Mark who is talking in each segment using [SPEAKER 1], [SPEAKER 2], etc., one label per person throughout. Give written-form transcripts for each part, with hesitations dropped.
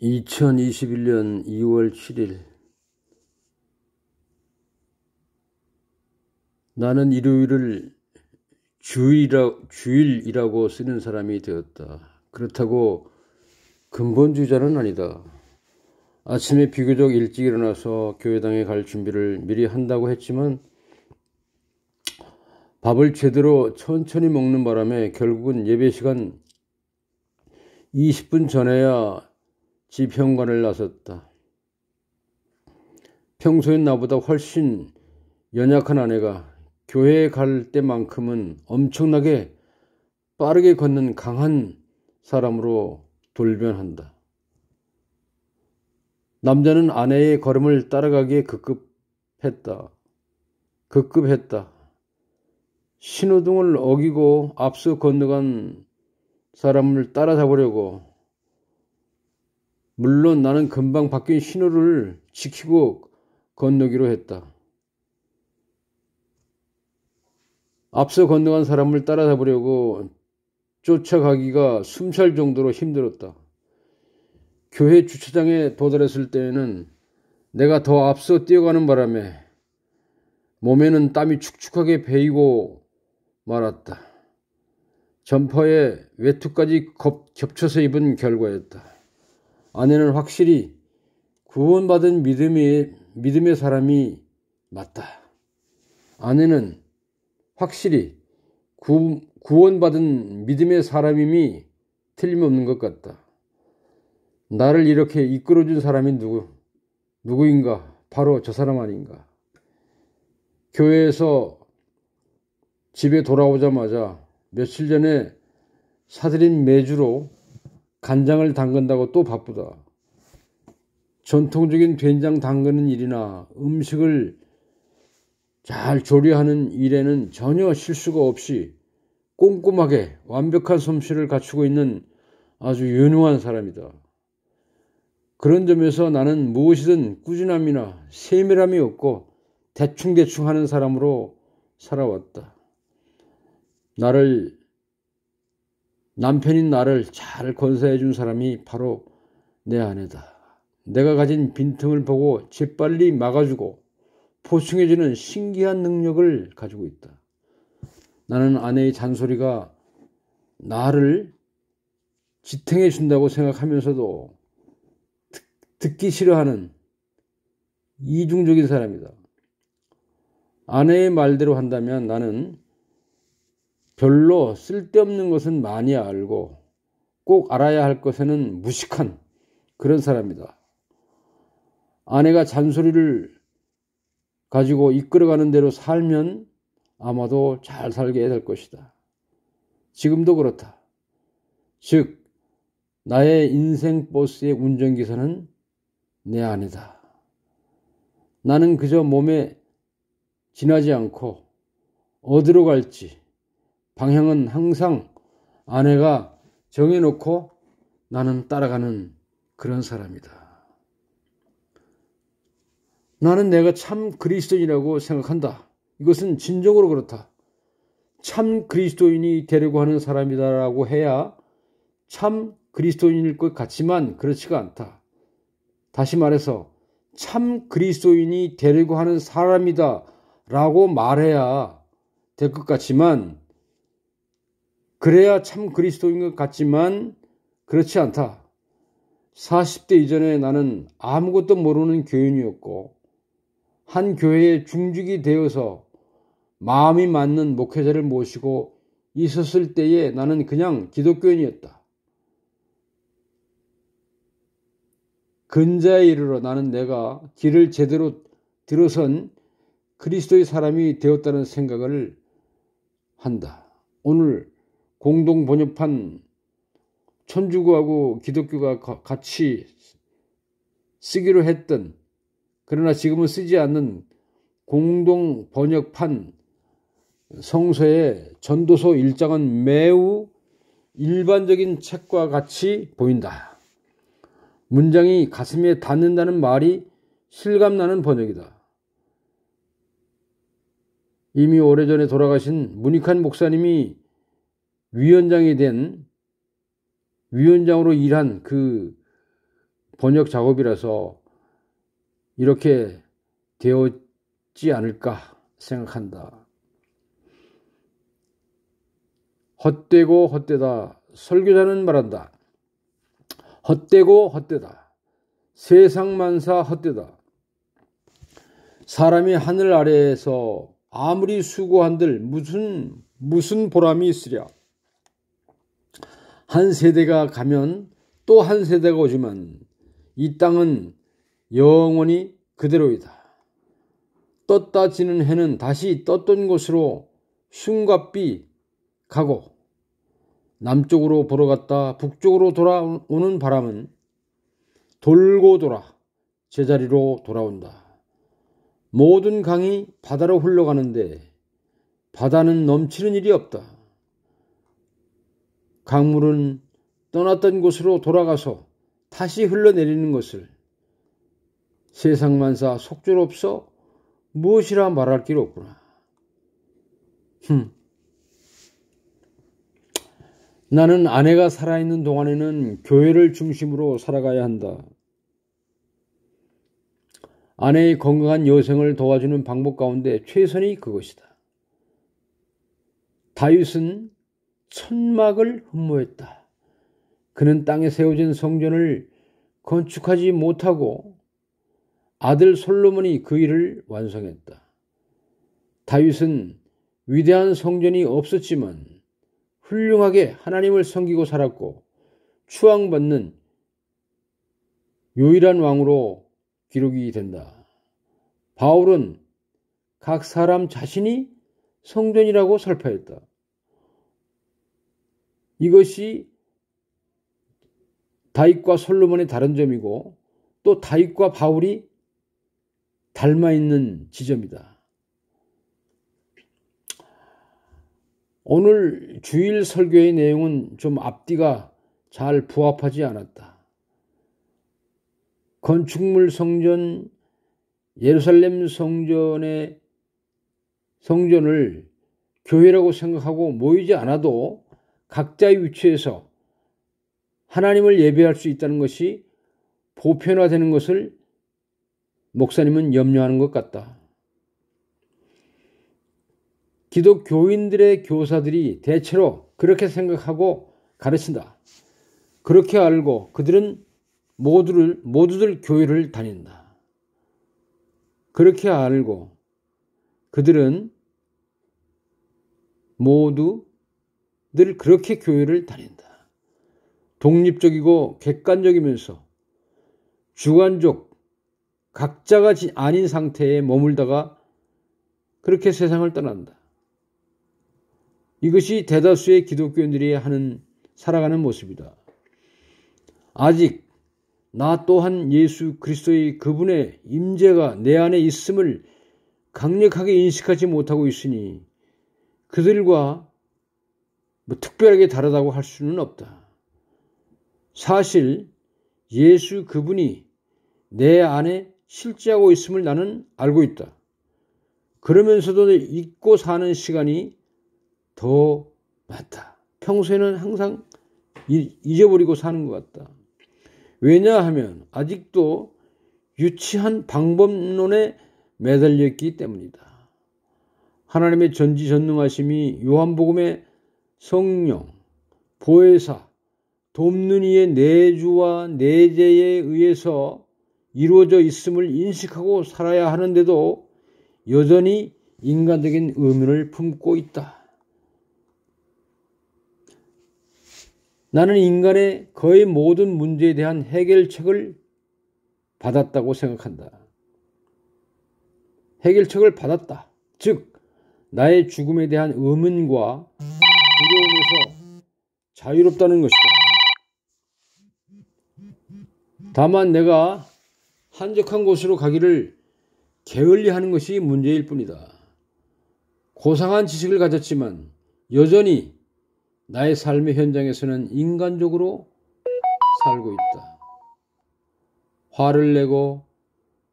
[SPEAKER 1] 2021년 2월 7일 나는 일요일을 주일이라고 쓰는 사람이 되었다. 그렇다고 근본주의자는 아니다. 아침에 비교적 일찍 일어나서 교회당에 갈 준비를 미리 한다고 했지만 밥을 제대로 천천히 먹는 바람에 결국은 예배 시간 20분 전에야 집 현관을 나섰다. 평소엔 나보다 훨씬 연약한 아내가 교회에 갈 때만큼은 엄청나게 빠르게 걷는 강한 사람으로 돌변한다. 남자는 아내의 걸음을 따라가기에 급급했다. 신호등을 어기고 앞서 건너간 사람을 따라잡으려고. 물론 나는 금방 바뀐 신호를 지키고 건너기로 했다. 앞서 건너간 사람을 따라잡으려고 쫓아가기가 숨찰 정도로 힘들었다. 교회 주차장에 도달했을 때에는 내가 더 앞서 뛰어가는 바람에 몸에는 땀이 축축하게 배이고 말았다. 점퍼에 외투까지 겹쳐서 입은 결과였다. 아내는 확실히 구원받은 믿음의 사람이 맞다. 아내는 확실히 구원받은 믿음의 사람임이 틀림없는 것 같다. 나를 이렇게 이끌어준 사람이 누구인가? 바로 저 사람 아닌가? 교회에서 집에 돌아오자마자 며칠 전에 사들인 메주로 간장을 담근다고 또 바쁘다. 전통적인 된장 담그는 일이나 음식을 잘 조리하는 일에는 전혀 실수가 없이 꼼꼼하게 완벽한 솜씨를 갖추고 있는 아주 유능한 사람이다. 그런 점에서 나는 무엇이든 꾸준함이나 세밀함이 없고 대충대충 하는 사람으로 살아왔다. 남편인 나를 잘 건사해 준 사람이 바로 내 아내다. 내가 가진 빈틈을 보고 재빨리 막아주고 보충해주는 신기한 능력을 가지고 있다. 나는 아내의 잔소리가 나를 지탱해 준다고 생각하면서도 듣기 싫어하는 이중적인 사람이다. 아내의 말대로 한다면 나는 별로 쓸데없는 것은 많이 알고 꼭 알아야 할 것에는 무식한 그런 사람이다. 아내가 잔소리를 가지고 이끌어가는 대로 살면 아마도 잘 살게 될 것이다. 지금도 그렇다. 즉, 나의 인생 버스의 운전기사는 내 아내다. 나는 그저 몸에 지나지 않고 어디로 갈지 방향은 항상 아내가 정해놓고 나는 따라가는 그런 사람이다. 나는 내가 참 그리스도인이라고 생각한다. 이것은 진정으로 그렇다. 참 그리스도인이 되려고 하는 사람이다라고 해야 참 그리스도인일 것 같지만 그렇지가 않다. 다시 말해서 참 그리스도인이 되려고 하는 사람이다라고 말해야 될 것 같지만 그래야 참 그리스도인 것 같지만 그렇지 않다. 40대 이전에 나는 아무것도 모르는 교인이었고 한 교회에 중직이 되어서 마음이 맞는 목회자를 모시고 있었을 때에 나는 그냥 기독교인이었다. 근자에 이르러 나는 내가 길을 제대로 들어선 그리스도의 사람이 되었다는 생각을 한다. 오늘 공동 번역판 천주교하고 기독교가 같이 쓰기로 했던 그러나 지금은 쓰지 않는 공동 번역판 성서의 전도서 1장은 매우 일반적인 책과 같이 보인다. 문장이 가슴에 닿는다는 말이 실감나는 번역이다. 이미 오래전에 돌아가신 문익환 목사님이 위원장으로 일한 그 번역 작업이라서 이렇게 되었지 않을까 생각한다. 헛되고 헛되다. 설교자는 말한다. 헛되고 헛되다. 세상만사 헛되다. 사람이 하늘 아래에서 아무리 수고한들 무슨 보람이 있으랴. 한 세대가 가면 또 한 세대가 오지만 이 땅은 영원히 그대로이다. 떴다 지는 해는 다시 떴던 곳으로 흉갑비 가고 남쪽으로 보러 갔다 북쪽으로 돌아오는 바람은 돌고 돌아 제자리로 돌아온다. 모든 강이 바다로 흘러가는데 바다는 넘치는 일이 없다. 강물은 떠났던 곳으로 돌아가서 다시 흘러내리는 것을 세상만사 속절없어 무엇이라 말할 길 없구나. 나는 아내가 살아있는 동안에는 교회를 중심으로 살아가야 한다. 아내의 건강한 여생을 도와주는 방법 가운데 최선이 그것이다. 다윗은 천막을 흠모했다. 그는 땅에 세워진 성전을 건축하지 못하고 아들 솔로몬이 그 일을 완성했다. 다윗은 위대한 성전이 없었지만 훌륭하게 하나님을 섬기고 살았고 추앙받는 유일한 왕으로 기록이 된다. 바울은 각 사람 자신이 성전이라고 설파했다. 이것이 다윗과 솔로몬의 다른 점이고 또 다윗과 바울이 닮아 있는 지점이다. 오늘 주일 설교의 내용은 좀 앞뒤가 잘 부합하지 않았다. 건축물 성전, 예루살렘 성전을 교회라고 생각하고 모이지 않아도 각자의 위치에서 하나님을 예배할 수 있다는 것이 보편화되는 것을 목사님은 염려하는 것 같다. 기독교인들의 교사들이 대체로 그렇게 생각하고 가르친다. 그렇게 알고 그들은 모두들 교회를 다닌다. 그렇게 알고 그들은 모두들 그렇게 교회를 다닌다. 독립적이고 객관적이면서 주관적 각자가 아닌 상태에 머물다가 그렇게 세상을 떠난다. 이것이 대다수의 기독교인들이 살아가는 모습이다. 아직 나 또한 예수 그리스도의 그분의 임재가 내 안에 있음을 강력하게 인식하지 못하고 있으니 그들과 특별하게 다르다고 할 수는 없다. 사실 예수 그분이 내 안에 실제하고 있음을 나는 알고 있다. 그러면서도 잊고 사는 시간이 더 많다. 평소에는 항상 잊어버리고 사는 것 같다. 왜냐하면 아직도 유치한 방법론에 매달려 있기 때문이다. 하나님의 전지전능하심이 요한복음의 성령, 보혜사, 돕는 이의 내주와 내재에 의해서 이루어져 있음을 인식하고 살아야 하는데도 여전히 인간적인 의문을 품고 있다. 나는 인간의 거의 모든 문제에 대한 해결책을 받았다고 생각한다. 해결책을 받았다. 즉, 나의 죽음에 대한 의문과 두려움에서 자유롭다는 것이다. 다만 내가 한적한 곳으로 가기를 게을리하는 것이 문제일 뿐이다. 고상한 지식을 가졌지만 여전히 나의 삶의 현장에서는 인간적으로 살고 있다. 화를 내고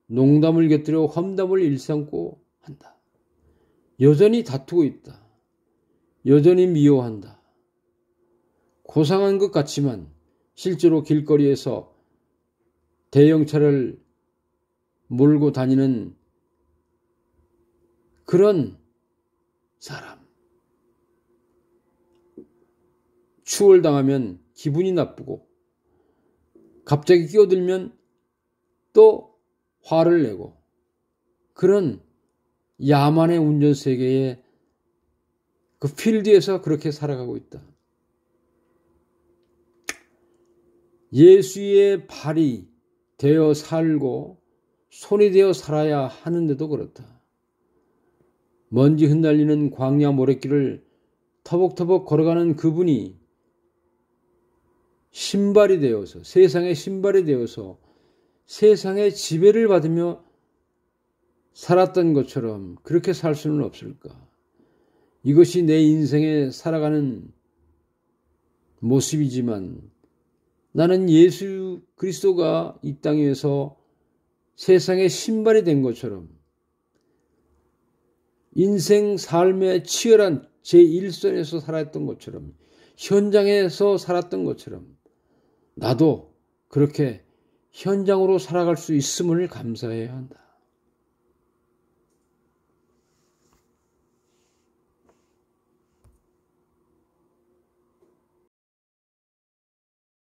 [SPEAKER 1] 농담을 곁들여 험담을 일삼고 한다. 여전히 다투고 있다. 여전히 미워한다. 고상한 것 같지만 실제로 길거리에서 대형차를 몰고 다니는 그런 사람. 추월당하면 기분이 나쁘고 갑자기 끼어들면 또 화를 내고 그런 야만의 운전 세계에 그 필드에서 그렇게 살아가고 있다. 예수의 발이 되어 살고 손이 되어 살아야 하는데도 그렇다. 먼지 흩날리는 광야 모래길을 터벅터벅 걸어가는 그분이 신발이 되어서 세상의 신발이 되어서 세상의 지배를 받으며 살았던 것처럼 그렇게 살 수는 없을까? 이것이 내 인생에 살아가는 모습이지만 나는 예수 그리스도가 이 땅 위에서 세상의 신발이 된 것처럼 인생 삶의 치열한 제1선에서 살았던 것처럼 현장에서 살았던 것처럼 나도 그렇게 현장으로 살아갈 수 있음을 감사해야 한다.